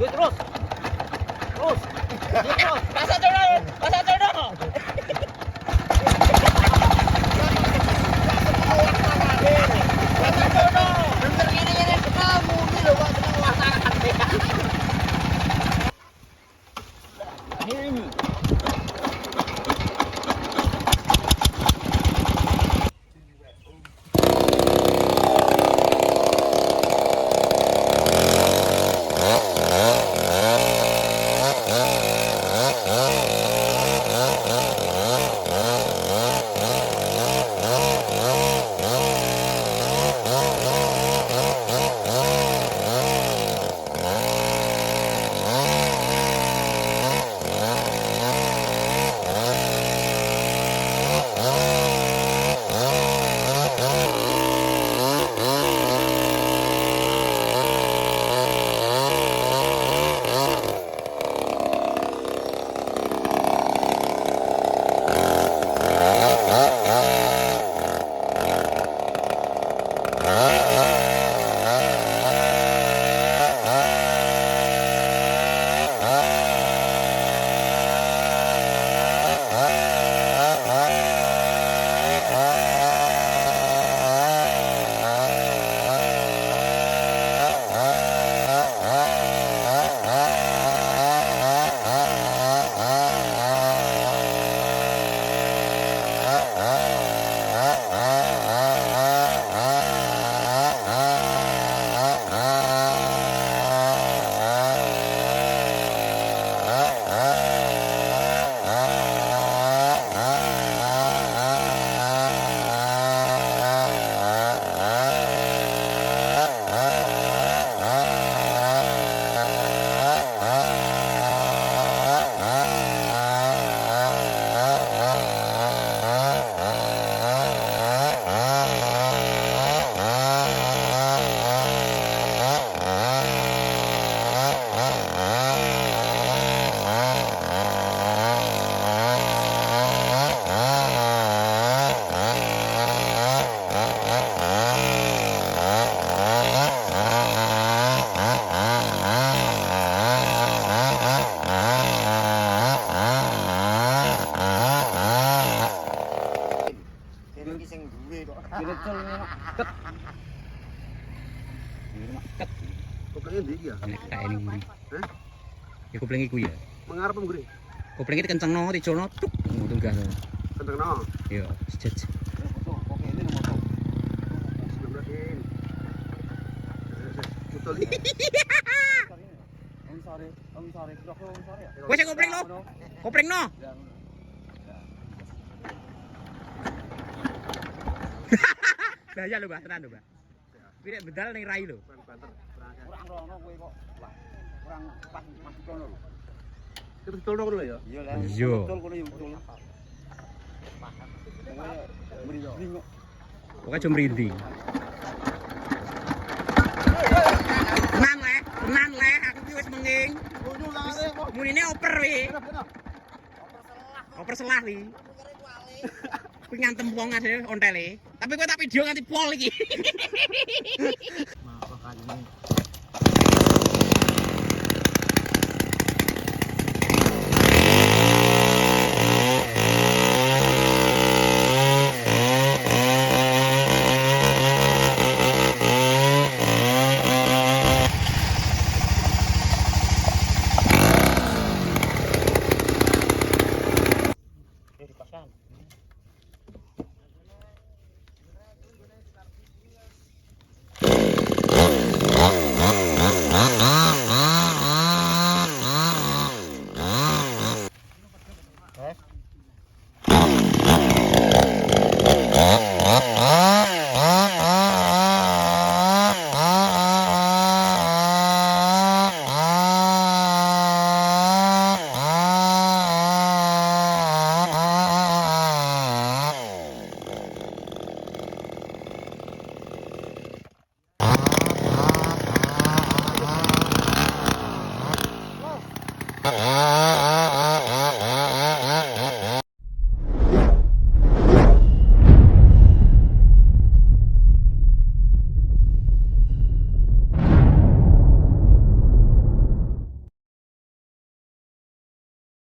Terus. Pasang turun. Koplengnya ndi iki ya? Nek tak ini nguri. Hah? Ya kopleng iku ya. Mengarep mburi. Kopleng iki kencengno dicono tuk ngono gas. Kencengno. Iya, sejet. Wes kopleng lo. Kopleng no. Bahaya lho, Mbak, tenan lho, Mbak. Kuwi nek bedal ning rai lho. Kurang rono kowe kok. Kurang pas masuk kono lho. Itu betul kono ya? Iya lah. Iya. Betul kono ya betul. Mrinding. Pokoke aja mrinding. Tenan le, aku ki wis menging. Munine oper wi. Oper selah wi. Kuwi ngantem wong ade ontele. Tapi kowe tak video nganti pol iki. Maaf kali ini.